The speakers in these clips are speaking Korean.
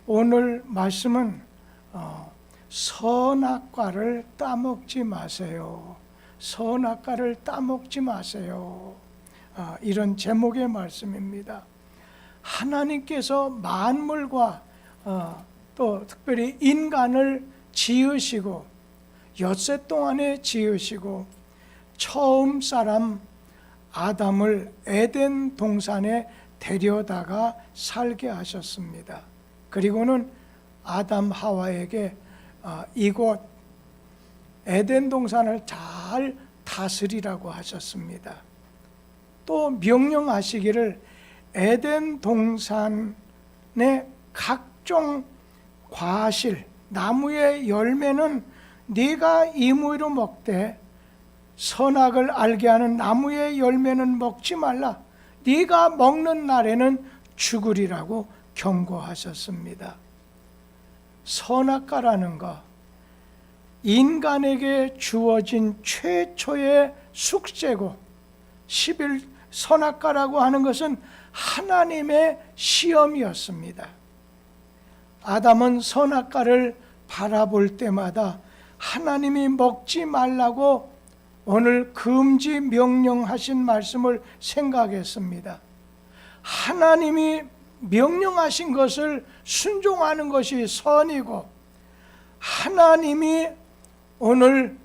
오늘 말씀은 선악과를 따먹지 마세요. 선악과를 따먹지 마세요. 이런 제목의 말씀입니다. 하나님께서 만물과 또 특별히 인간을 지으시고 엿새 동안에 지으시고 처음 사람 아담을 에덴 동산에 데려다가 살게 하셨습니다. 그리고는 아담 하와에게 이곳 에덴 동산을 잘 다스리라고 하셨습니다. 또 명령하시기를 에덴 동산의 각종 과실, 나무의 열매는 네가 임의로 먹되 선악을 알게 하는 나무의 열매는 먹지 말라. 네가 먹는 날에는 죽으리라고 경고하셨습니다. 선악과라는 것, 인간에게 주어진 최초의 숙제고, 선악과라고 하는 것은 하나님의 시험이었습니다. 아담은 선악과를 바라볼 때마다 하나님이 먹지 말라고 오늘 금지 명령하신 말씀을 생각했습니다. 하나님이 명령하신 것을 순종하는 것이 선이고, 하나님이 오늘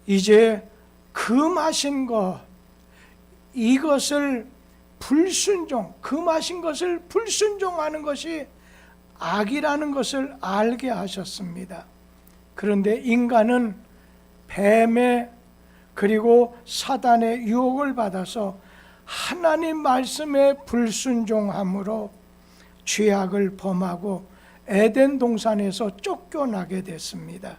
이제 금하신 것, 이것을 금하신 것을 불순종하는 것이 악이라는 것을 알게 하셨습니다. 그런데 인간은 뱀의 그리고 사단의 유혹을 받아서 하나님 말씀에 불순종함으로 죄악을 범하고 에덴 동산에서 쫓겨나게 됐습니다.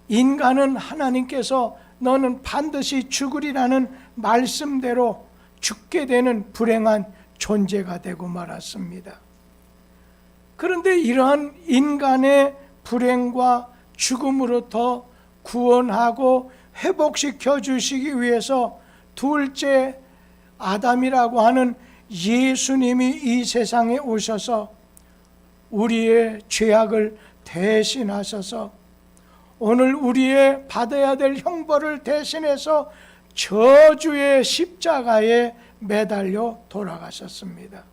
인간은 하나님께서 너는 반드시 죽으리라는 말씀대로 죽게 되는 불행한 존재가 되고 말았습니다. 그런데 이러한 인간의 불행과 죽음으로부터 구원하고 회복시켜 주시기 위해서 둘째 아담이라고 하는 예수님이 이 세상에 오셔서 우리의 죄악을 대신하셔서 오늘 우리의 받아야 될 형벌을 대신해서 저주의 십자가에 매달려 돌아가셨습니다.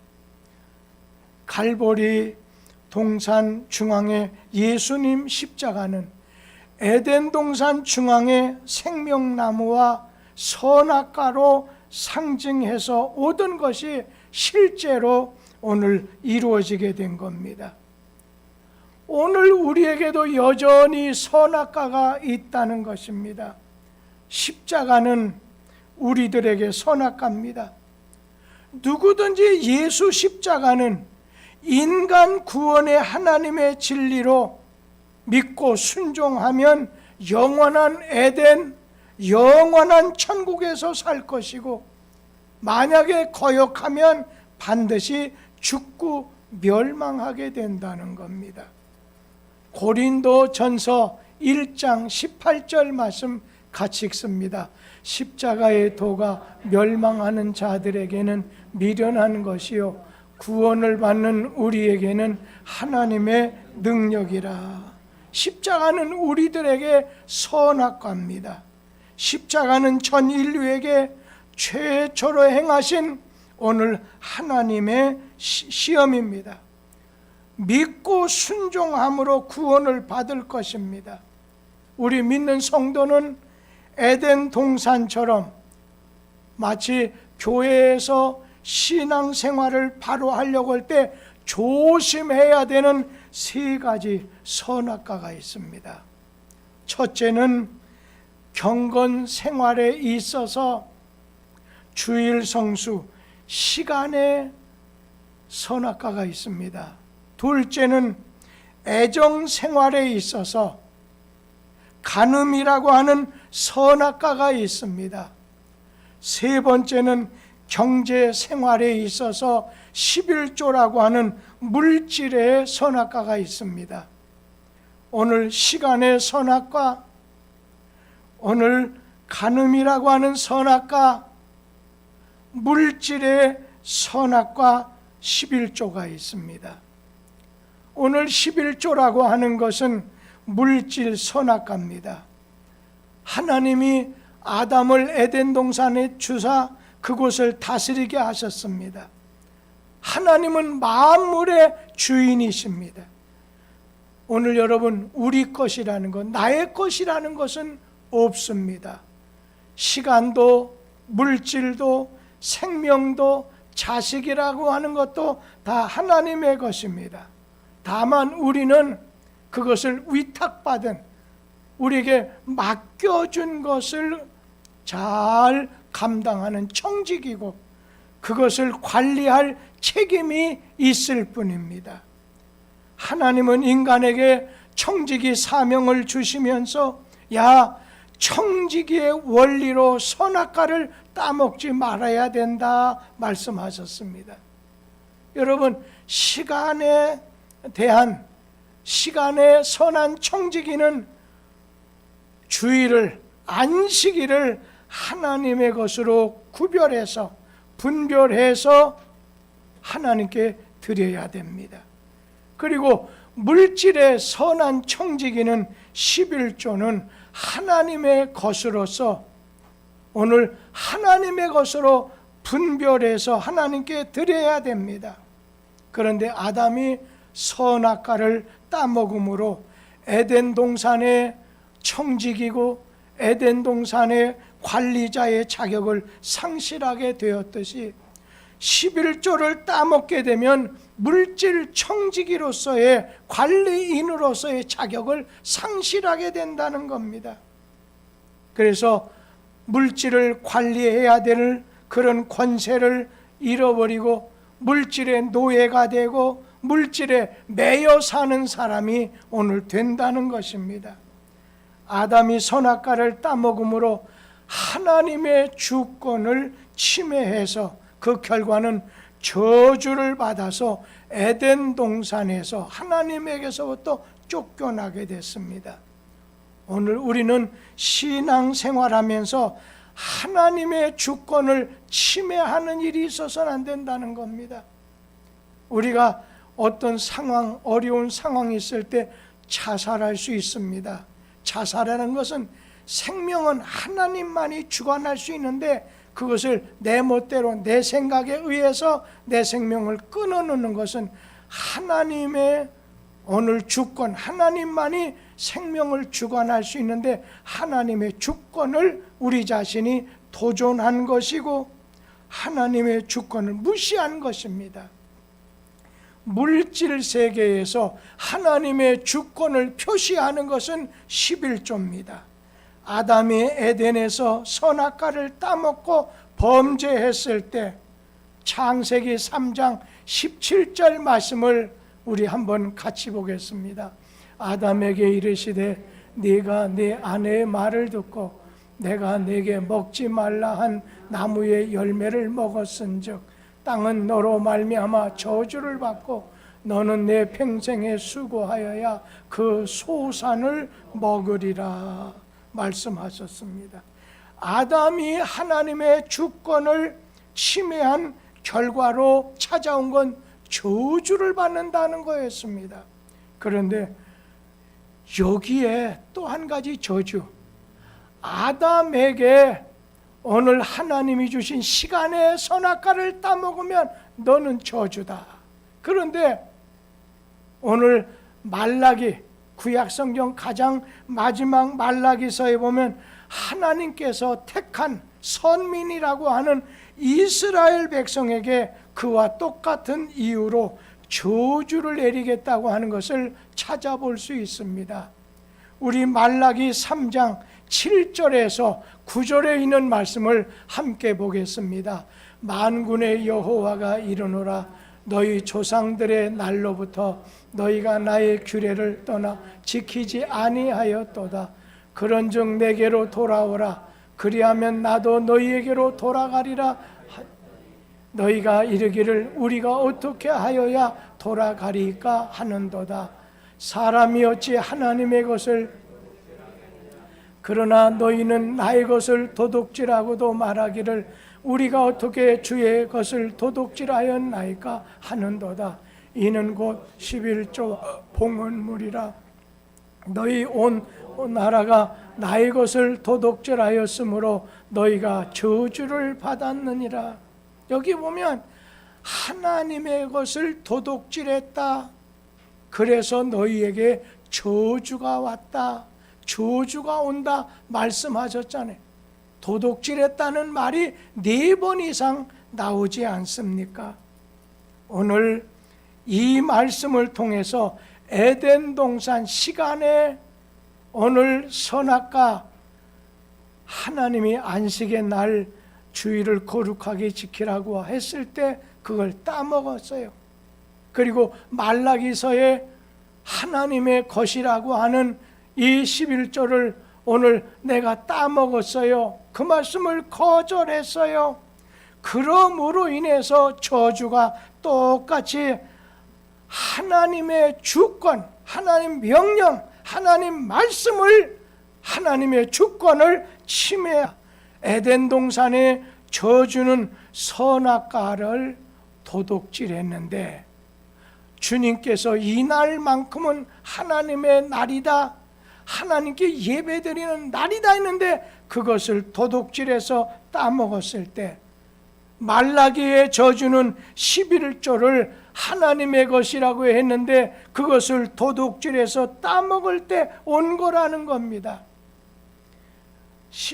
갈보리 동산 중앙의 예수님 십자가는 에덴 동산 중앙의 생명나무와 선악과로 상징해서 모든 것이 실제로 오늘 이루어지게 된 겁니다. 오늘 우리에게도 여전히 선악과가 있다는 것입니다. 십자가는 우리들에게 선악과입니다. 누구든지 예수 십자가는 인간 구원의 하나님의 진리로 믿고 순종하면 영원한 에덴, 영원한 천국에서 살 것이고, 만약에 거역하면 반드시 죽고 멸망하게 된다는 겁니다. 고린도전서 1장 18절 말씀 같이 읽습니다. 십자가의 도가 멸망하는 자들에게는 미련한 것이요 구원을 받는 우리에게는 하나님의 능력이라. 십자가는 우리들에게 선악과입니다. 십자가는 전 인류에게 최초로 행하신 오늘 하나님의 시험입니다. 믿고 순종함으로 구원을 받을 것입니다. 우리 믿는 성도는 에덴 동산처럼 마치 교회에서 신앙생활을 바로 하려고 할 때 조심해야 되는 세 가지 선악과가 있습니다. 첫째는 경건 생활에 있어서 주일 성수, 시간에 선악과가 있습니다. 둘째는 애정 생활에 있어서 간음이라고 하는 선악과가 있습니다. 세 번째는 경제 생활에 있어서 11조라고 하는 물질의 선악과가 있습니다. 오늘 시간의 선악과, 오늘 간음이라고 하는 선악과, 물질의 선악과 11조가 있습니다. 오늘 11조라고 하는 것은 물질 선악과입니다. 하나님이 아담을 에덴 동산에 주사 그곳을 다스리게 하셨습니다. 하나님은 만물의 주인이십니다. 오늘 여러분, 우리 것이라는 것, 나의 것이라는 것은 없습니다. 시간도, 물질도, 생명도, 자식이라고 하는 것도 다 하나님의 것입니다. 다만 우리는 그것을 위탁받은, 우리에게 맡겨준 것을 잘 감당하는 청직이고 그것을 관리할 책임이 있을 뿐입니다. 하나님은 인간에게 청지기 사명을 주시면서 야, 청지기의 원리로 선악과를 따먹지 말아야 된다 말씀하셨습니다. 여러분, 시간에 대한 시간의 선한 청지기는 주일을, 안식일을 하나님의 것으로 구별해서 분별해서 하나님께 드려야 됩니다. 그리고 물질의 선한 청지기는 11조는 하나님의 것으로서 오늘 하나님의 것으로 분별해서 하나님께 드려야 됩니다. 그런데 아담이 선악과를 따먹음으로 에덴 동산의 청지기고 에덴 동산의 관리자의 자격을 상실하게 되었듯이 11조를 따먹게 되면 물질 청지기로서의 관리인으로서의 자격을 상실하게 된다는 겁니다. 그래서 물질을 관리해야 될 그런 권세를 잃어버리고 물질의 노예가 되고 물질에 매여 사는 사람이 오늘 된다는 것입니다. 아담이 선악과를 따먹음으로 하나님의 주권을 침해해서 그 결과는 저주를 받아서 에덴 동산에서 하나님에게서부터 쫓겨나게 됐습니다. 오늘 우리는 신앙생활하면서 하나님의 주권을 침해하는 일이 있어서는 안 된다는 겁니다. 우리가 어떤 상황, 어려운 상황이 있을 때 자살할 수 있습니다. 자살하는 것은 생명은 하나님만이 주관할 수 있는데 그것을 내 멋대로 내 생각에 의해서 내 생명을 끊어놓는 것은 하나님의 오늘 주권, 하나님만이 생명을 주관할 수 있는데 하나님의 주권을 우리 자신이 도전한 것이고 하나님의 주권을 무시한 것입니다. 물질 세계에서 하나님의 주권을 표시하는 것은 11조입니다. 아담이 에덴에서 선악과를 따먹고 범죄했을 때 창세기 3장 17절 말씀을 우리 한번 같이 보겠습니다. 아담에게 이르시되 네가 네 아내의 말을 듣고 내가 네게 먹지 말라 한 나무의 열매를 먹었은즉 땅은 너로 말미암아 저주를 받고 너는 내 평생에 수고하여야 그 소산을 먹으리라 말씀하셨습니다. 아담이 하나님의 주권을 침해한 결과로 찾아온 건 저주를 받는다는 거였습니다. 그런데 여기에 또 한 가지 저주, 아담에게 오늘 하나님이 주신 시간의 선악과를 따먹으면 너는 저주다. 그런데 오늘 말라기, 구약성경 가장 마지막 말라기서에 보면 하나님께서 택한 선민이라고 하는 이스라엘 백성에게 그와 똑같은 이유로 저주를 내리겠다고 하는 것을 찾아볼 수 있습니다. 우리 말라기 3장 7절에서 9절에 있는 말씀을 함께 보겠습니다. 만군의 여호와가 이르노라 너희 조상들의 날로부터 너희가 나의 규례를 떠나 지키지 아니하였도다. 그런즉 내게로 돌아오라. 그리하면 나도 너희에게로 돌아가리라. 너희가 이르기를 우리가 어떻게 하여야 돌아가리까 하는도다. 사람이 어찌 하나님의 것을 그러나 너희는 나의 것을 도둑질하고도 말하기를 우리가 어떻게 주의 것을 도둑질하였나이까 하는도다. 이는 곧 11조 봉헌물이라. 너희 온 나라가 나의 것을 도둑질하였으므로 너희가 저주를 받았느니라. 여기 보면 하나님의 것을 도둑질했다. 그래서 너희에게 저주가 왔다. 저주가 온다 말씀하셨잖아요. 도둑질했다는 말이 4번 이상 나오지 않습니까? 오늘 이 말씀을 통해서 에덴 동산 시간에 오늘 선악과 하나님이 안식의 날 주일을 거룩하게 지키라고 했을 때 그걸 따먹었어요. 그리고 말라기서에 하나님의 것이라고 하는 이 11조를 오늘 내가 따먹었어요. 그 말씀을 거절했어요. 그러므로 인해서 저주가 똑같이 하나님의 주권, 하나님 명령, 하나님 말씀을, 하나님의 주권을 침해. 에덴 동산의 저주는 선악과를 도둑질했는데 주님께서 이 날만큼은 하나님의 날이다, 하나님께 예배드리는 날이다 했는데 그것을 도둑질해서 따먹었을 때 말라기의 저주는 11조를 하나님의 것이라고 했는데 그것을 도둑질해서 따먹을 때 온 거라는 겁니다.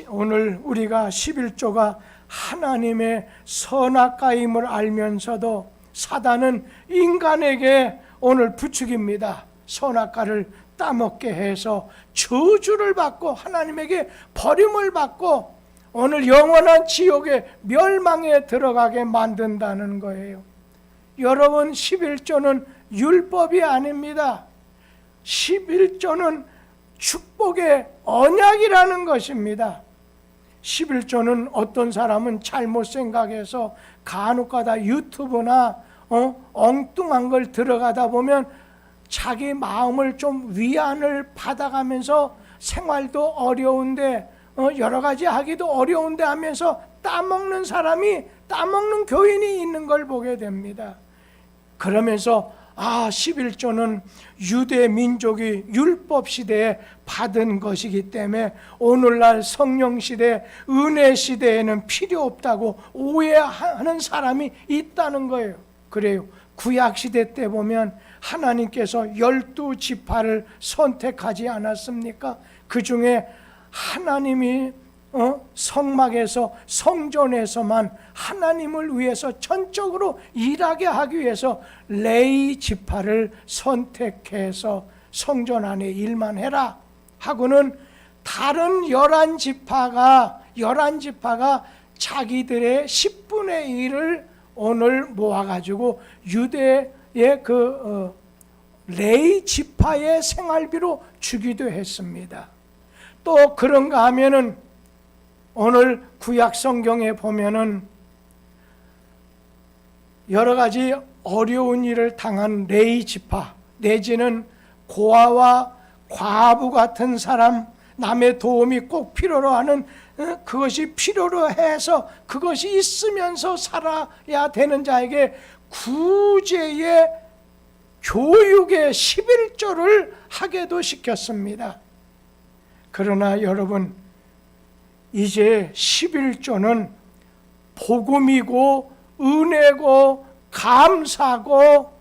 오늘 우리가 11조가 하나님의 선악과임을 알면서도 사단은 인간에게 오늘 부추깁니다. 선악과를 따먹게 해서 저주를 받고 하나님에게 버림을 받고 오늘 영원한 지옥의 멸망에 들어가게 만든다는 거예요. 여러분, 11조는 율법이 아닙니다. 11조는 축복의 언약이라는 것입니다. 11조는 어떤 사람은 잘못 생각해서 간혹가다 유튜브나 엉뚱한 걸 들어가다 보면 자기 마음을 좀 위안을 받아가면서 생활도 어려운데 여러 가지 하기도 어려운데 하면서 따먹는 사람이, 따먹는 교인이 있는 걸 보게 됩니다. 그러면서 11조는 유대 민족이 율법 시대에 받은 것이기 때문에 오늘날 성령 시대, 은혜 시대에는 필요 없다고 오해하는 사람이 있다는 거예요. 그래요. 구약 시대 때 보면 하나님께서 12지파를 선택하지 않았습니까? 그 중에 하나님이 성막에서, 성전에서만 하나님을 위해서 전적으로 일하게 하기 위해서 레위 지파를 선택해서 성전 안에 일만 해라 하고는 다른 11지파가 자기들의 10분의 1을 오늘 모아가지고 유대의 레위 지파의 생활비로 주기도 했습니다. 또 그런가 하면은 오늘 구약 성경에 보면은 여러 가지 어려운 일을 당한 레위 지파 내지는 고아와 과부 같은 사람, 남의 도움이 꼭 필요로 하는 그것이 필요로 해서 그것이 있으면서 살아야 되는 자에게 구제의 교육의 11조를 하게도 시켰습니다. 그러나 여러분, 이제 11조는 복음이고 은혜고 감사고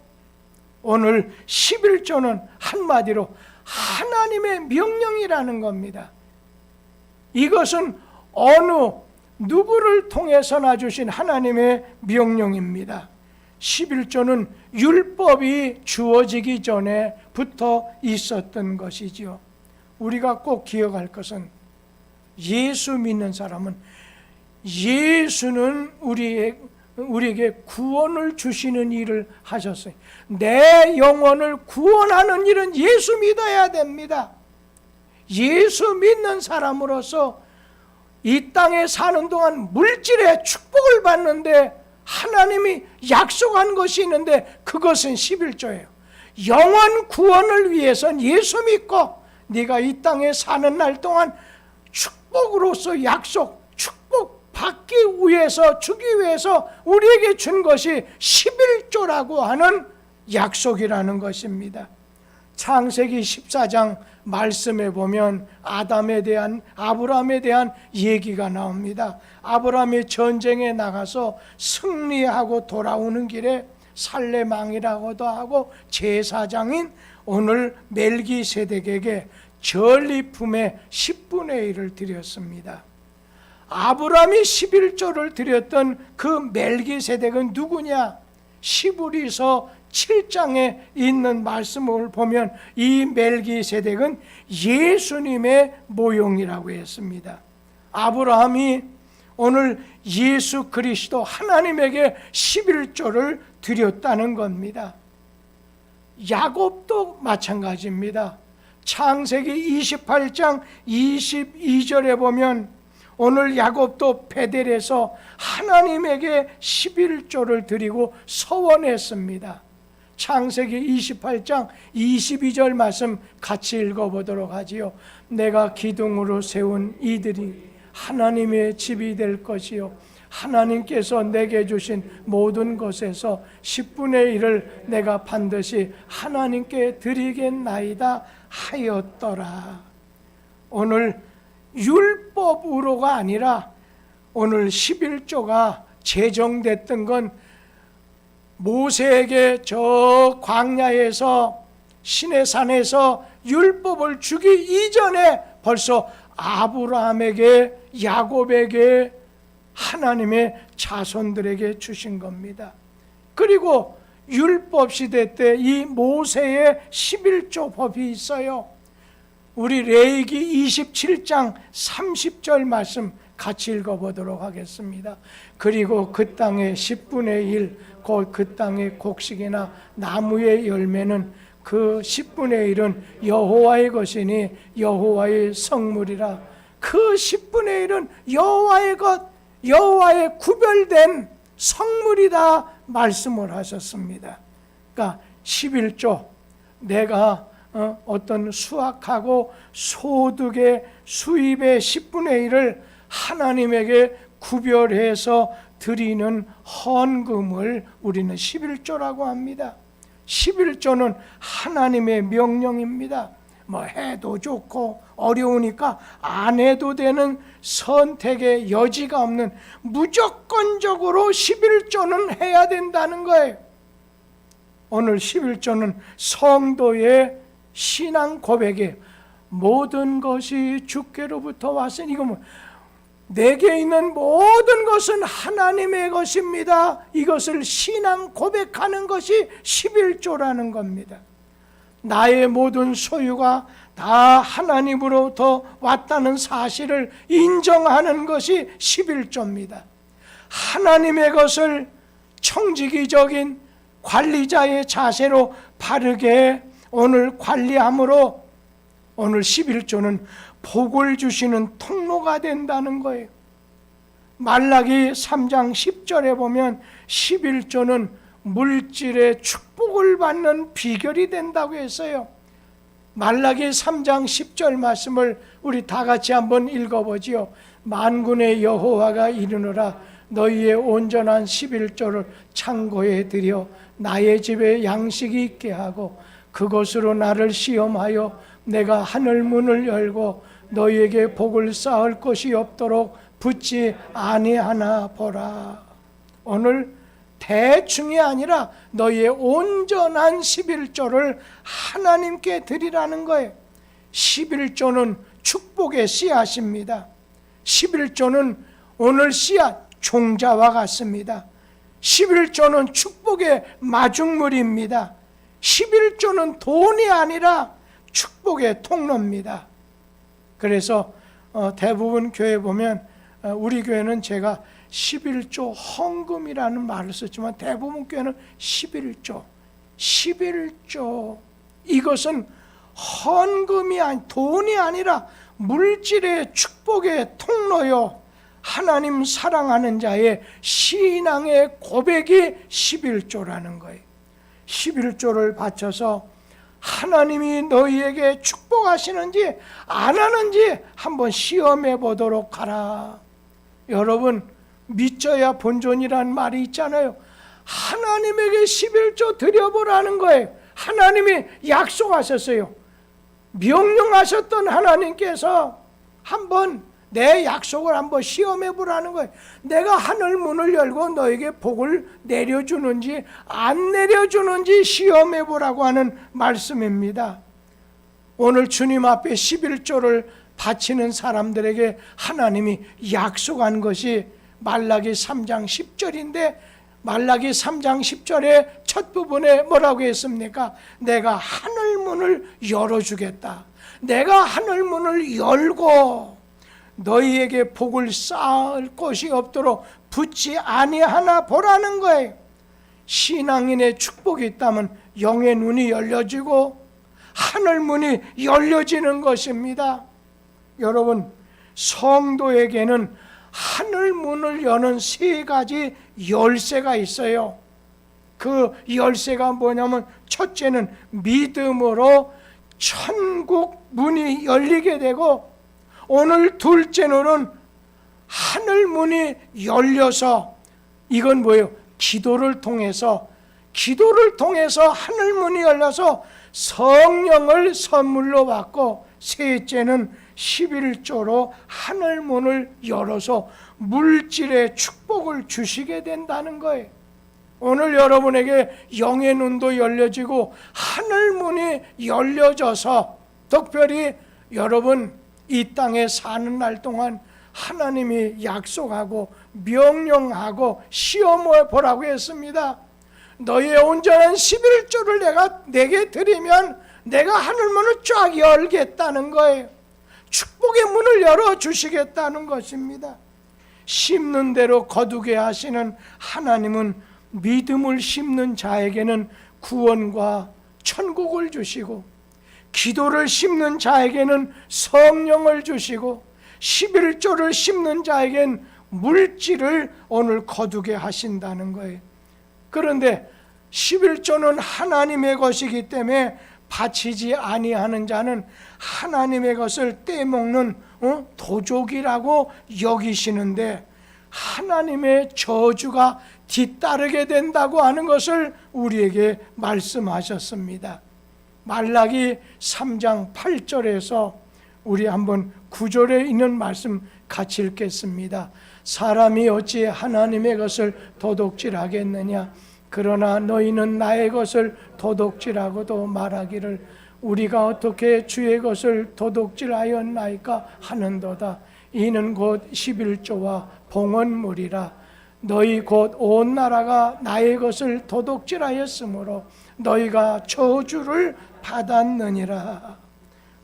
오늘 11조는 한마디로 하나님의 명령이라는 겁니다. 이것은 어느 누구를 통해서나 주신 하나님의 명령입니다. 11조는 율법이 주어지기 전에부터 있었던 것이지요. 우리가 꼭 기억할 것은 예수 믿는 사람은 예수는 우리에게 구원을 주시는 일을 하셨어요. 내 영혼을 구원하는 일은 예수 믿어야 됩니다. 예수 믿는 사람으로서 이 땅에 사는 동안 물질의 축복을 받는데 하나님이 약속한 것이 있는데 그것은 11조예요. 영혼 구원을 위해서는 예수 믿고 네가 이 땅에 사는 날 동안 축복으로서 약속, 축복 받기 위해서, 주기 위해서 우리에게 준 것이 11조라고 하는 약속이라는 것입니다. 창세기 14장 말씀에 보면 아브라함에 대한 얘기가 나옵니다. 아브라함이 전쟁에 나가서 승리하고 돌아오는 길에 살레망이라고도 하고 제사장인 오늘 멜기세덱에게 전리품의 10분의 1을 드렸습니다. 아브라함이 11조를 드렸던 그 멜기세덱은 누구냐? 시브리서 7장에 있는 말씀을 보면 이 멜기세덱은 예수님의 모형이라고 했습니다. 아브라함이 오늘 예수 그리스도 하나님에게 11조를 드렸다는 겁니다. 야곱도 마찬가지입니다. 창세기 28장 22절에 보면 오늘 야곱도 베델에서 하나님에게 11조를 드리고 서원했습니다. 창세기 28장 22절 말씀 같이 읽어보도록 하지요. 내가 기둥으로 세운 이들이 하나님의 집이 될 것이요 하나님께서 내게 주신 모든 것에서 10분의 1을 내가 반드시 하나님께 드리겠나이다 하였더라. 오늘 율법으로가 아니라 오늘 11조가 제정됐던 건 모세에게 저 광야에서 시내산에서 율법을 주기 이전에 벌써 아브라함에게 야곱에게 하나님의 자손들에게 주신 겁니다. 그리고 율법 시대 때 이 모세의 11조 법이 있어요. 우리 레위기 27장 30절 말씀 같이 읽어보도록 하겠습니다. 그리고 그 땅의 10분의 1 곧 그 땅의 곡식이나 나무의 열매는 그 10분의 1은 여호와의 것이니 여호와의 성물이라. 그 10분의 1은 여호와의 것, 여호와의 구별된 성물이다 말씀을 하셨습니다. 그러니까 11조 내가 어떤 수확하고 소득의 수입의 10분의 1을 하나님에게 구별해서 드리는 헌금을 우리는 11조라고 합니다. 11조는 하나님의 명령입니다. 뭐 해도 좋고 어려우니까 안 해도 되는 선택의 여지가 없는 무조건적으로 11조는 해야 된다는 거예요. 오늘 11조는 성도의 신앙 고백이에요. 모든 것이 주께로부터 왔으니 이거 뭐 내게 있는 모든 것은 하나님의 것입니다. 이것을 신앙 고백하는 것이 11조라는 겁니다. 나의 모든 소유가 다 하나님으로부터 왔다는 사실을 인정하는 것이 11조입니다. 하나님의 것을 청지기적인 관리자의 자세로 바르게 오늘 관리함으로 오늘 11조는 복을 주시는 통로가 된다는 거예요. 말라기 3장 10절에 보면 11조는 물질의 축복을 받는 비결이 된다고 했어요. 말라기 3장 10절 말씀을 우리 다 같이 한번 읽어보지요. 만군의 여호와가 이르노라 너희의 온전한 11조를 창고에 들여 나의 집에 양식이 있게 하고 그것으로 나를 시험하여 내가 하늘 문을 열고 너희에게 복을 쌓을 것이 없도록 붙지 아니하나 보라. 오늘 대충이 아니라 너희의 온전한 11조를 하나님께 드리라는 거예요. 11조는 축복의 씨앗입니다. 11조는 오늘 씨앗 종자와 같습니다. 11조는 축복의 마중물입니다. 11조는 돈이 아니라 축복의 통로입니다. 그래서 대부분 교회 보면 우리 교회는 제가 11조 헌금이라는 말을 썼지만 대부분 교회는 11조 이것은 헌금이 아니 돈이 아니라 물질의 축복의 통로요. 하나님 사랑하는 자의 신앙의 고백이 11조라는 거예요. 11조를 바쳐서 하나님이 너희에게 축복하시는지 안 하는지 한번 시험해 보도록 하라. 여러분 믿져야 본존이란 말이 있잖아요. 하나님에게 11조 드려보라는 거예요. 하나님이 약속하셨어요. 명령하셨던 하나님께서 한번 내 약속을 한번 시험해 보라는 거예요. 내가 하늘 문을 열고 너에게 복을 내려주는지 안 내려주는지 시험해 보라고 하는 말씀입니다. 오늘 주님 앞에 11조를 바치는 사람들에게 하나님이 약속한 것이 말라기 3장 10절인데 말라기 3장 10절의 첫 부분에 뭐라고 했습니까? 내가 하늘 문을 열어주겠다. 내가 하늘 문을 열고 너희에게 복을 쌓을 곳이 없도록 붙지 아니하나 보라는 거예요. 신앙인의 축복이 있다면 영의 눈이 열려지고 하늘 문이 열려지는 것입니다. 여러분, 성도에게는 하늘 문을 여는 세 가지 열쇠가 있어요. 그 열쇠가 뭐냐면 첫째는 믿음으로 천국 문이 열리게 되고, 오늘 둘째로는 하늘 문이 열려서, 이건 뭐예요? 기도를 통해서 하늘 문이 열려서 성령을 선물로 받고, 셋째는 11조로 하늘 문을 열어서 물질의 축복을 주시게 된다는 거예요. 오늘 여러분에게 영의 눈도 열려지고 하늘 문이 열려져서 특별히 여러분 이 땅에 사는 날 동안 하나님이 약속하고 명령하고 시험해 보라고 했습니다. 너희의 온전한 11조를 내게 드리면 내가 하늘문을 쫙 열겠다는 거예요. 축복의 문을 열어주시겠다는 것입니다. 심는 대로 거두게 하시는 하나님은 믿음을 심는 자에게는 구원과 천국을 주시고, 기도를 심는 자에게는 성령을 주시고, 11조를 심는 자에게는 물질을 오늘 거두게 하신다는 거예요. 그런데 11조는 하나님의 것이기 때문에 바치지 아니하는 자는 하나님의 것을 떼먹는 도적이라고 여기시는데, 하나님의 저주가 뒤따르게 된다고 하는 것을 우리에게 말씀하셨습니다. 말라기 3장 8절에서 우리 한번 9절에 있는 말씀 같이 읽겠습니다. 사람이 어찌 하나님의 것을 도둑질하겠느냐? 그러나 너희는 나의 것을 도둑질하고도 말하기를 우리가 어떻게 주의 것을 도둑질하였나이까 하는도다. 이는 곧 11조와 봉헌물이라. 너희 곧 온 나라가 나의 것을 도둑질하였으므로 너희가 저주를 받았느니라.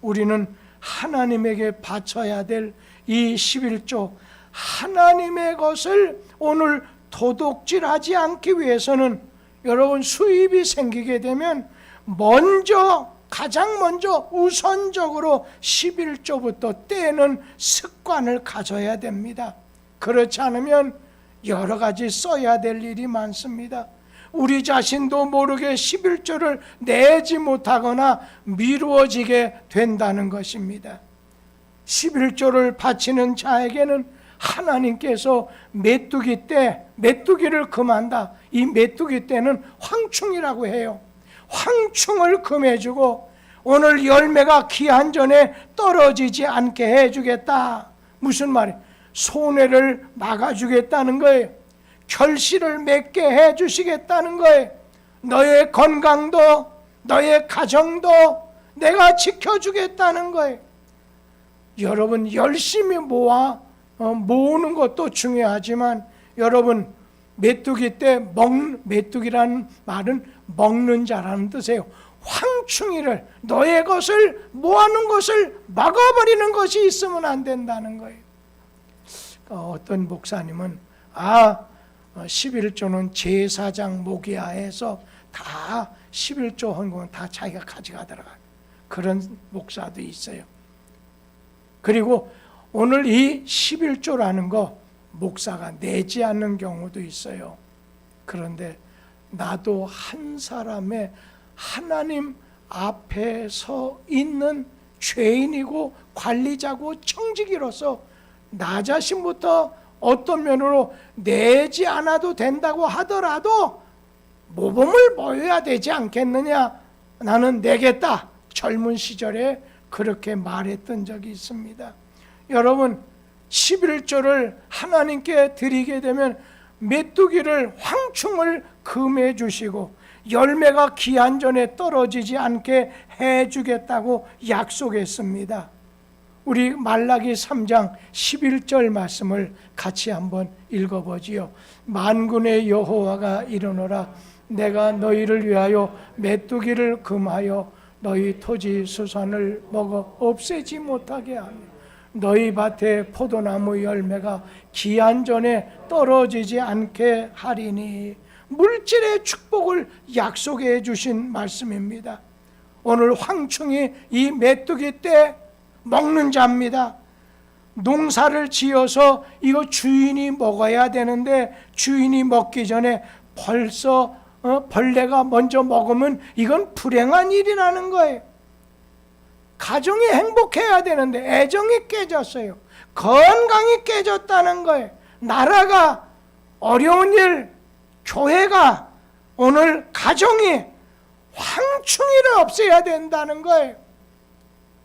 우리는 하나님에게 바쳐야 될 이 11조, 하나님의 것을 오늘 도둑질하지 않기 위해서는 여러분 수입이 생기게 되면 가장 먼저 우선적으로 11조부터 떼는 습관을 가져야 됩니다. 그렇지 않으면 여러 가지 써야 될 일이 많습니다. 우리 자신도 모르게 11조를 내지 못하거나 미루어지게 된다는 것입니다. 11조를 바치는 자에게는 하나님께서 메뚜기를 금한다. 이 메뚜기 떼는 황충이라고 해요. 황충을 금해주고 오늘 열매가 기한 전에 떨어지지 않게 해주겠다. 무슨 말이에요? 손해를 막아주겠다는 거예요. 결실을 맺게 해주시겠다는 거예요. 너의 건강도 너의 가정도 내가 지켜주겠다는 거예요. 여러분 열심히 모으는 것도 중요하지만 여러분 메뚜기라는 말은 먹는 자라는 뜻이에요. 황충이를 너의 것을 모아놓은 것을 막아버리는 것이 있으면 안 된다는 거예요. 어떤 목사님은 11조는 제사장 목이야해서 다 11조 한 건 다 자기가 가져가더라. 그런 목사도 있어요. 그리고 오늘 이 11조라는 거 목사가 내지 않는 경우도 있어요. 그런데 나도 한 사람의 하나님 앞에 서 있는 죄인이고 관리자고 청지기로서 나 자신부터 어떤 면으로 내지 않아도 된다고 하더라도 모범을 보여야 되지 않겠느냐? 나는 내겠다. 젊은 시절에 그렇게 말했던 적이 있습니다. 여러분, 11조를 하나님께 드리게 되면 메뚜기를 황충을 금해 주시고 열매가 기한 전에 떨어지지 않게 해주겠다고 약속했습니다. 우리 말라기 3장 11절 말씀을 같이 한번 읽어보지요. 만군의 여호와가 이르노라 내가 너희를 위하여 메뚜기를 금하여 너희 토지 수산을 먹어 없애지 못하게 하며 너희 밭에 포도나무 열매가 기한 전에 떨어지지 않게 하리니 물질의 축복을 약속해 주신 말씀입니다. 오늘 황충이 이 메뚜기 때 먹는 자입니다. 농사를 지어서 이거 주인이 먹어야 되는데 주인이 먹기 전에 벌써 벌레가 먼저 먹으면 이건 불행한 일이라는 거예요. 가정이 행복해야 되는데 애정이 깨졌어요. 건강이 깨졌다는 거예요. 나라가 어려운 일, 교회가 오늘 가정이 황충이를 없애야 된다는 거예요.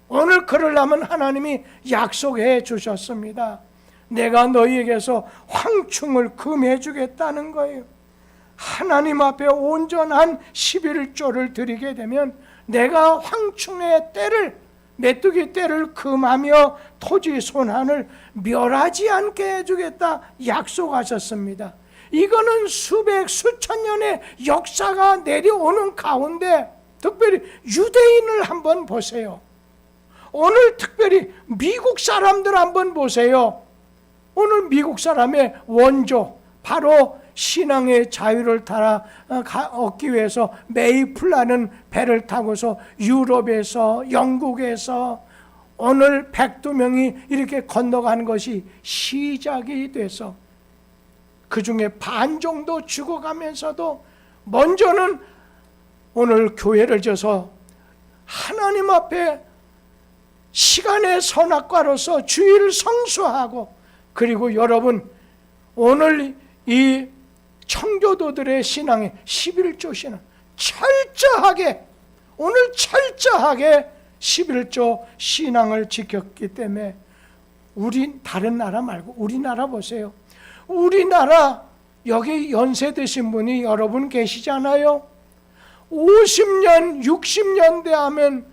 오늘 그러려면 하나님이 약속해 주셨습니다. 내가 너희에게서 황충을 금해 주겠다는 거예요. 하나님 앞에 온전한 11조를 드리게 되면 내가 황충의 때를 메뚜기 때를 금하며 토지 손한을 멸하지 않게 해주겠다 약속하셨습니다. 이거는 수백 수천 년의 역사가 내려오는 가운데 특별히 유대인을 한번 보세요. 오늘 특별히 미국 사람들 한번 보세요. 오늘 미국 사람의 원조 바로 신앙의 자유를 따라 얻기 위해서 메이플라는 배를 타고서 유럽에서 영국에서 오늘 102명이 이렇게 건너가는 것이 시작이 돼서 그 중에 반 정도 죽어가면서도 먼저는 오늘 교회를 져서 하나님 앞에 시간의 선악과로서 주의를 성수하고 그리고 여러분 오늘 이 청교도들의 신앙에 11조 신앙 철저하게 오늘 철저하게 11조 신앙을 지켰기 때문에 우리 다른 나라 말고 우리나라 보세요. 우리나라 여기 연세 드신 분이 여러분 계시잖아요. 50년 60년대 하면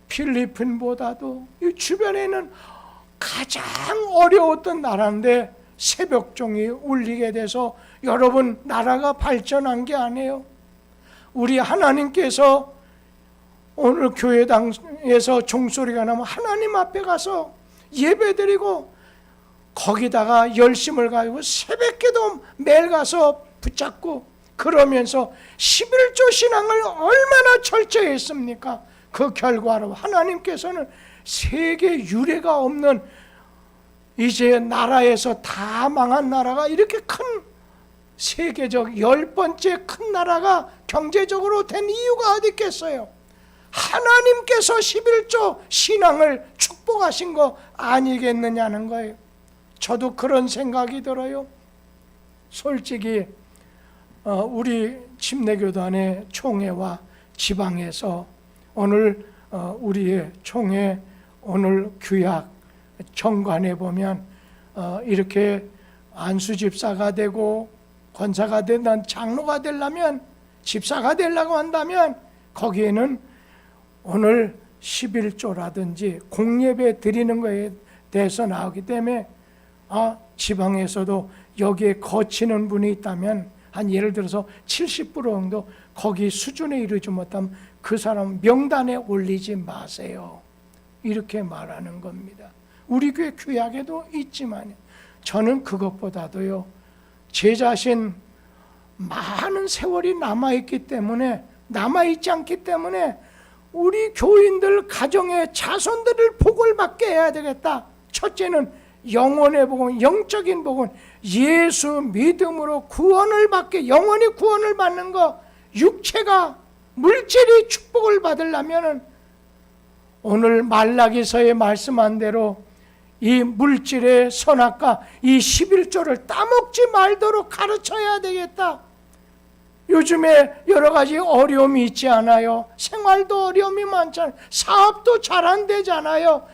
필리핀보다도 이 주변에는 가장 어려웠던 나라인데 새벽종이 울리게 돼서 여러분 나라가 발전한 게 아니에요. 우리 하나님께서 오늘 교회당에서 종소리가 나면 하나님 앞에 가서 예배드리고 거기다가 열심을 가지고 새벽기도 매일 가서 붙잡고 그러면서 11조 신앙을 얼마나 철저히 했습니까? 그 결과로 하나님께서는 세계 유례가 없는 이제 나라에서 다 망한 나라가 이렇게 큰 세계적 10번째 큰 나라가 경제적으로 된 이유가 어디 있겠어요? 하나님께서 11조 신앙을 축복하신 거 아니겠느냐는 거예요. 저도 그런 생각이 들어요. 솔직히 우리 침례교단의 총회와 지방에서 오늘 우리의 총회 오늘 규약 정관에 보면 이렇게 안수집사가 되고 권사가 된다는 장로가 되려면 집사가 되려고 한다면 거기에는 오늘 11조라든지 공예배 드리는 거에 대해서 나오기 때문에 지방에서도 여기에 거치는 분이 있다면 한 예를 들어서 70% 정도 거기 수준에 이르지 못하면 그 사람 명단에 올리지 마세요. 이렇게 말하는 겁니다. 우리 교회 규약에도 있지만 저는 그것보다도요 제 자신 많은 세월이 남아있기 때문에 남아있지 않기 때문에 우리 교인들 가정의 자손들을 복을 받게 해야 되겠다. 첫째는 영혼의 복은 영적인 복은 예수 믿음으로 구원을 받게 영원히 구원을 받는 거 육체가 물질이 축복을 받으려면 오늘 말라기서에 말씀한 대로 이 물질의 선악과 이 11조를 따먹지 말도록 가르쳐야 되겠다. 요즘에 여러 가지 어려움이 있지 않아요? 생활도 어려움이 많잖아요. 사업도 잘 안 되잖아요.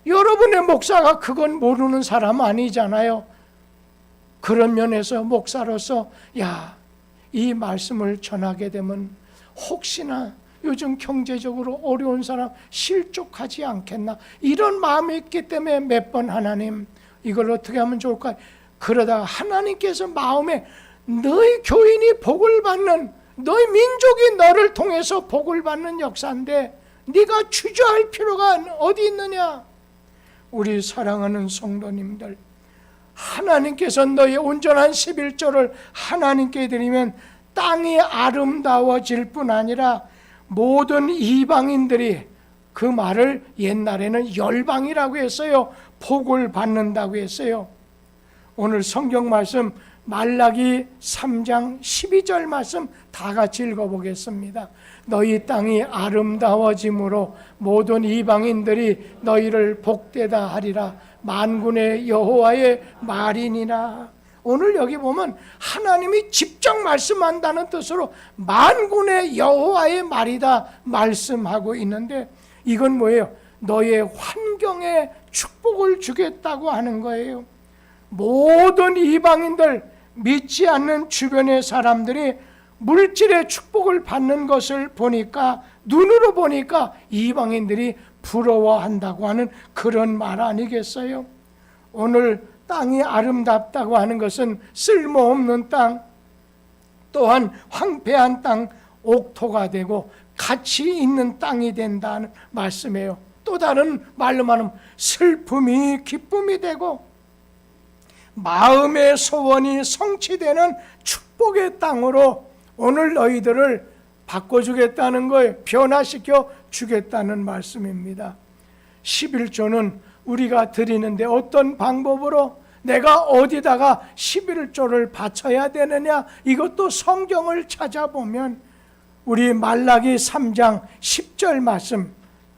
여러분의 목사가 그건 모르는 사람 아니잖아요. 그런 면에서 목사로서 이 말씀을 전하게 되면 혹시나 요즘 경제적으로 어려운 사람 실족하지 않겠나 이런 마음이 있기 때문에 몇 번 하나님 이걸 어떻게 하면 좋을까? 그러다가 하나님께서 마음에 너희 교인이 복을 받는, 너희 민족이 너를 통해서 복을 받는 역사인데 네가 주저할 필요가 어디 있느냐? 우리 사랑하는 성도님들, 하나님께서 너의 온전한 11조를 하나님께 드리면 땅이 아름다워질 뿐 아니라 모든 이방인들이, 그 말을 옛날에는 열방이라고 했어요. 복을 받는다고 했어요. 오늘 성경 말씀 말라기 3장 12절 말씀 다 같이 읽어보겠습니다. 너희 땅이 아름다워짐으로 모든 이방인들이 너희를 복되다 하리라. 만군의 여호와의 말이니라. 오늘 여기 보면 하나님이 직접 말씀한다는 뜻으로 만군의 여호와의 말이다 말씀하고 있는데, 이건 뭐예요? 너의 환경에 축복을 주겠다고 하는 거예요. 모든 이방인들, 믿지 않는 주변의 사람들이 물질의 축복을 받는 것을 보니까, 눈으로 보니까 이방인들이 부러워한다고 하는 그런 말 아니겠어요? 오늘 땅이 아름답다고 하는 것은 쓸모없는 땅, 또한 황폐한 땅, 옥토가 되고 가치 있는 땅이 된다는 말씀이에요. 또 다른 말로 말하면 슬픔이 기쁨이 되고 마음의 소원이 성취되는 축복의 땅으로 오늘 너희들을 바꿔주겠다는 거예요. 변화시켜 주겠다는 말씀입니다. 11조는 우리가 드리는데 어떤 방법으로, 내가 어디다가 11조를 바쳐야 되느냐, 이것도 성경을 찾아보면 우리 말라기 3장 10절 말씀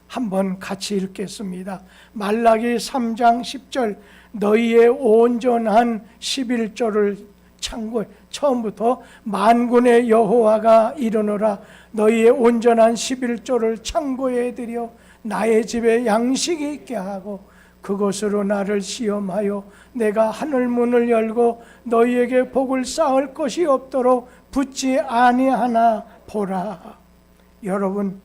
한번 같이 읽겠습니다. 말라기 3장 10절, 너희의 온전한 11조를 창고에, 처음부터 만군의 여호와가 이르노라. 너희의 온전한 11조를 창고에 들여 나의 집에 양식이 있게 하고 그것으로 나를 시험하여 내가 하늘 문을 열고 너희에게 복을 쌓을 것이 없도록 붙지 아니하나 보라. 여러분,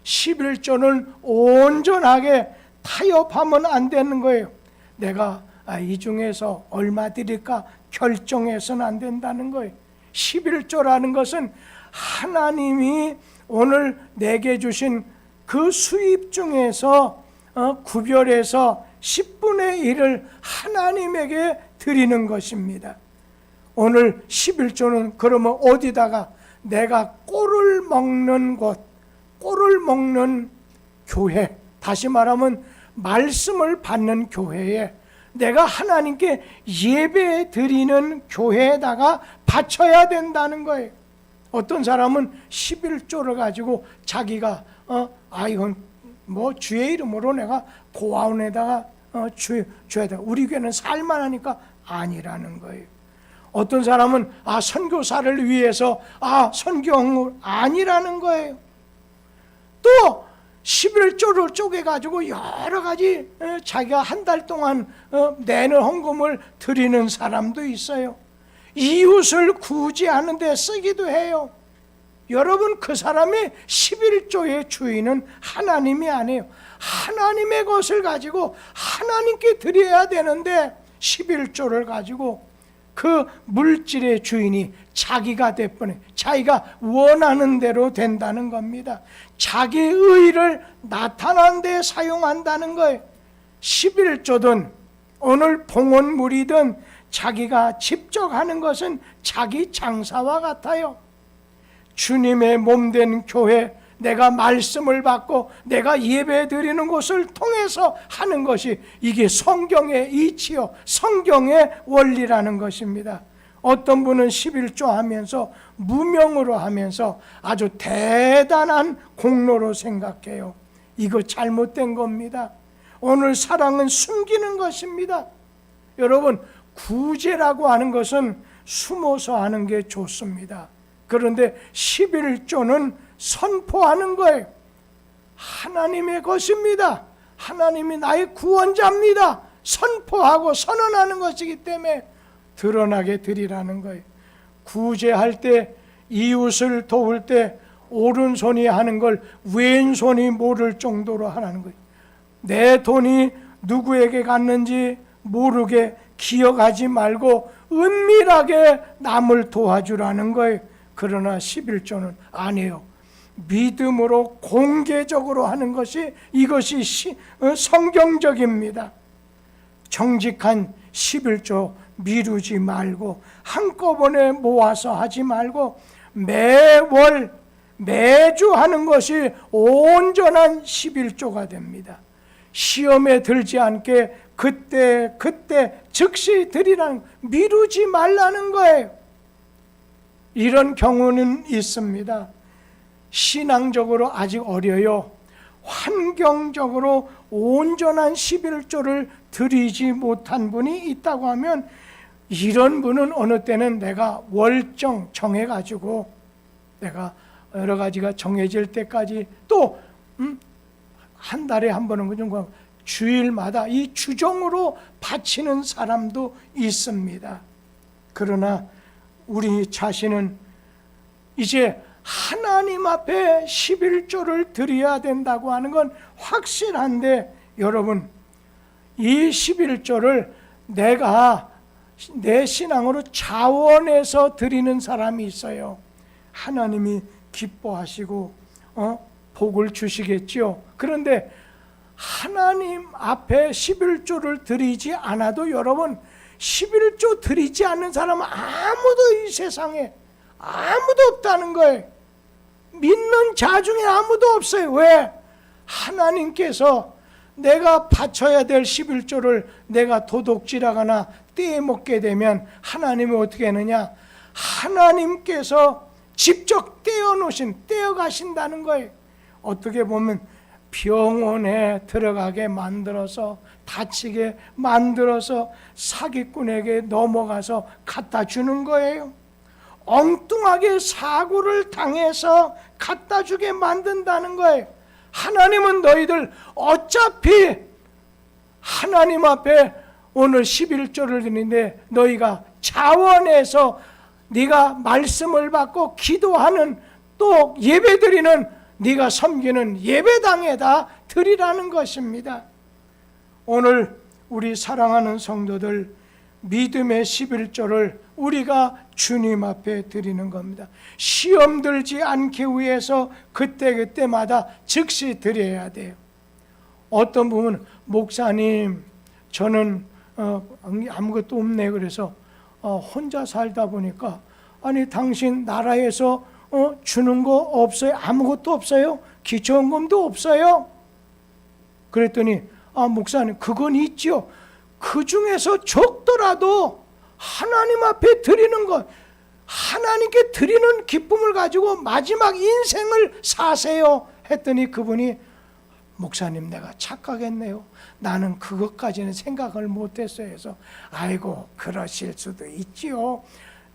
11조는 온전하게 타협하면 안 되는 거예요. 내가 이 중에서 얼마 드릴까 결정해서는 안 된다는 거예요. 11조라는 것은 하나님이 오늘 내게 주신 그 수입 중에서 구별해서 10분의 1을 하나님에게 드리는 것입니다. 오늘 11조는 그러면 어디다가, 내가 꼴을 먹는 곳, 꼴을 먹는 교회, 다시 말하면 말씀을 받는 교회에, 내가 하나님께 예배 드리는 교회에다가 바쳐야 된다는 거예요. 어떤 사람은 11조를 가지고 자기가 이건 뭐 주의 이름으로 내가 고아원에다가 줘야 돼. 우리 교회는 살만하니까 아니라는 거예요. 어떤 사람은 선교사를 위해서 선교학물 아니라는 거예요. 또 11조를 쪼개가지고 여러 가지 자기가 한 달 동안 내는 헌금을 드리는 사람도 있어요. 이웃을 구제하는 데 쓰기도 해요. 여러분, 그 사람이 11조의 주인은 하나님이 아니에요. 하나님의 것을 가지고 하나님께 드려야 되는데 11조를 가지고 그 물질의 주인이 자기가 돼버려, 자기가 원하는 대로 된다는 겁니다. 자기의 의를 나타난 데 사용한다는 거예요. 11조든 오늘 봉헌물이든 자기가 직접 하는 것은 자기 장사와 같아요. 주님의 몸된 교회, 내가 말씀을 받고 내가 예배 드리는 것을 통해서 하는 것이, 이게 성경의 이치요, 성경의 원리라는 것입니다. 어떤 분은 11조 하면서 무명으로 하면서 아주 대단한 공로로 생각해요. 이거 잘못된 겁니다. 오늘 사랑은 숨기는 것입니다. 여러분, 구제라고 하는 것은 숨어서 하는 게 좋습니다. 그런데 11조는 선포하는 거예요. 하나님의 것입니다. 하나님이 나의 구원자입니다. 선포하고 선언하는 것이기 때문에 드러나게 드리라는 거예요. 구제할 때, 이웃을 도울 때 오른손이 하는 걸 왼손이 모를 정도로 하라는 거예요. 내 돈이 누구에게 갔는지 모르게 기억하지 말고 은밀하게 남을 도와주라는 거예요. 그러나 11조는 아니에요. 믿음으로 공개적으로 하는 것이, 이것이 성경적입니다. 정직한 11조 미루지 말고 한꺼번에 모아서 하지 말고 매월 매주 하는 것이 온전한 11조가 됩니다. 시험에 들지 않게 그때 즉시 드리라는, 미루지 말라는 거예요. 이런 경우는 있습니다. 신앙적으로 아직 어려요. 환경적으로 온전한 11조를 드리지 못한 분이 있다고 하면, 이런 분은 어느 때는 내가 월정 정해가지고 내가 여러 가지가 정해질 때까지, 또 한 달에 한 번은 그냥 주일마다 이 주정으로 바치는 사람도 있습니다. 그러나 우리 자신은 이제 하나님 앞에 11조를 드려야 된다고 하는 건 확실한데, 여러분, 이 11조를 내가 내 신앙으로 자원해서 드리는 사람이 있어요. 하나님이 기뻐하시고 복을 주시겠죠. 그런데 하나님 앞에 11조를 드리지 않아도, 여러분, 11조 드리지 않는 사람은 아무도 이 세상에 아무도 없다는 거예요. 믿는 자 중에 아무도 없어요. 왜? 하나님께서 내가 바쳐야 될 11조를 내가 도둑질하거나 떼먹게 되면 하나님이 어떻게 하느냐? 하나님께서 직접 떼어가신다는 거예요. 어떻게 보면 병원에 들어가게 만들어서, 다치게 만들어서 사기꾼에게 넘어가서 갖다 주는 거예요. 엉뚱하게 사고를 당해서 갖다 주게 만든다는 거예요. 하나님은 너희들 어차피 하나님 앞에 오늘 11조를 드리는데, 너희가 자원해서 네가 말씀을 받고 기도하는, 또 예배드리는, 네가 섬기는 예배당에다 드리라는 것입니다. 오늘 우리 사랑하는 성도들, 믿음의 11조를 우리가 주님 앞에 드리는 겁니다. 시험 들지 않기 위해서 그때마다 즉시 드려야 돼요. 어떤 분은, 목사님, 저는 아무것도 없네. 그래서 혼자 살다 보니까, 아니 당신 나라에서 주는 거 없어요? 아무것도 없어요? 기초연금도 없어요? 그랬더니, 목사님, 그건 있죠. 그 중에서 적더라도 하나님 앞에 드리는 것, 하나님께 드리는 기쁨을 가지고 마지막 인생을 사세요 했더니, 그분이, 목사님, 내가 착각했네요. 나는 그것까지는 생각을 못했어요. 해서, 아이고, 그러실 수도 있지요.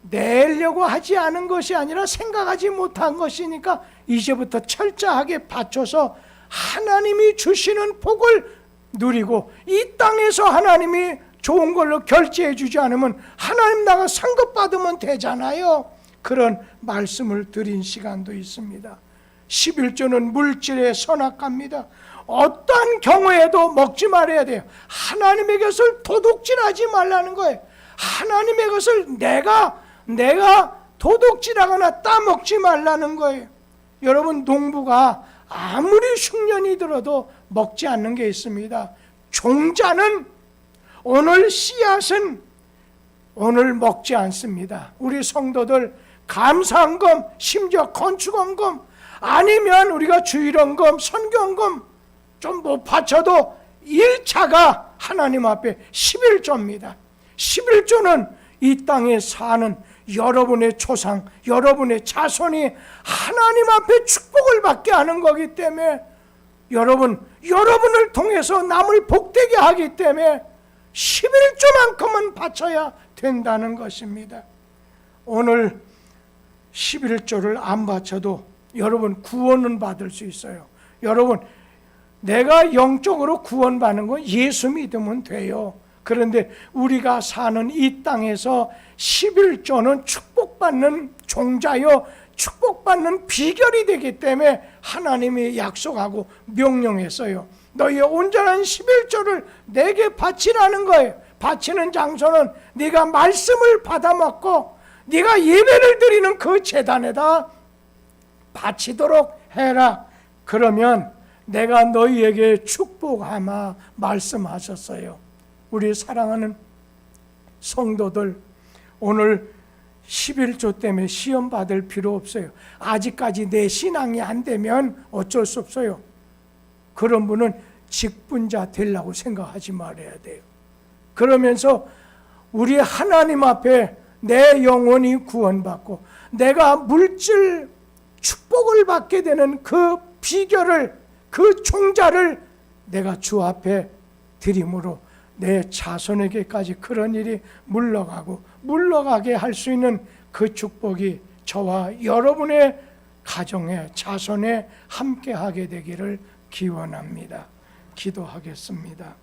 내려고 하지 않은 것이 아니라 생각하지 못한 것이니까 이제부터 철저하게 바쳐서 하나님이 주시는 복을 누리고, 이 땅에서 하나님이 좋은 걸로 결제해 주지 않으면 하나님 나가 상급 받으면 되잖아요. 그런 말씀을 드린 시간도 있습니다. 11조는 물질의 선악과입니다. 어떠한 경우에도 먹지 말아야 돼요. 하나님의 것을 도둑질하지 말라는 거예요. 하나님의 것을 내가 도둑질하거나 따먹지 말라는 거예요. 여러분, 농부가 아무리 흉년이 들어도 먹지 않는 게 있습니다. 종자는, 오늘 씨앗은 오늘 먹지 않습니다. 우리 성도들 감사헌금, 심지어 건축헌금, 아니면 우리가 주일헌금, 선교헌금 좀 못 바쳐도 1차가 하나님 앞에 11조입니다. 11조는 이 땅에 사는 여러분의 조상, 여러분의 자손이 하나님 앞에 축복을 받게 하는 거기 때문에, 여러분을 통해서 남을 복되게 하기 때문에 11조만큼은 바쳐야 된다는 것입니다. 오늘 11조를 안 바쳐도 여러분 구원은 받을 수 있어요. 여러분, 내가 영적으로 구원받는 건 예수 믿으면 돼요. 그런데 우리가 사는 이 땅에서 11조는 축복받는 종자요, 축복받는 비결이 되기 때문에 하나님이 약속하고 명령했어요. 너희의 온전한 11조를 내게 바치라는 거예요. 바치는 장소는 네가 말씀을 받아 먹고 네가 예배를 드리는 그 제단에다 바치도록 해라. 그러면 내가 너희에게 축복하마 말씀하셨어요. 우리 사랑하는 성도들, 오늘 11조 때문에 시험 받을 필요 없어요. 아직까지 내 신앙이 안 되면 어쩔 수 없어요. 그런 분은 직분자 되려고 생각하지 말아야 돼요. 그러면서 우리 하나님 앞에 내 영혼이 구원받고 내가 물질 축복을 받게 되는 그 비결을, 그 종자를 내가 주 앞에 드림으로 내 자손에게까지 그런 일이 물러가게 할 수 있는 그 축복이 저와 여러분의 가정에, 자손에 함께하게 되기를 기원합니다. 기도하겠습니다.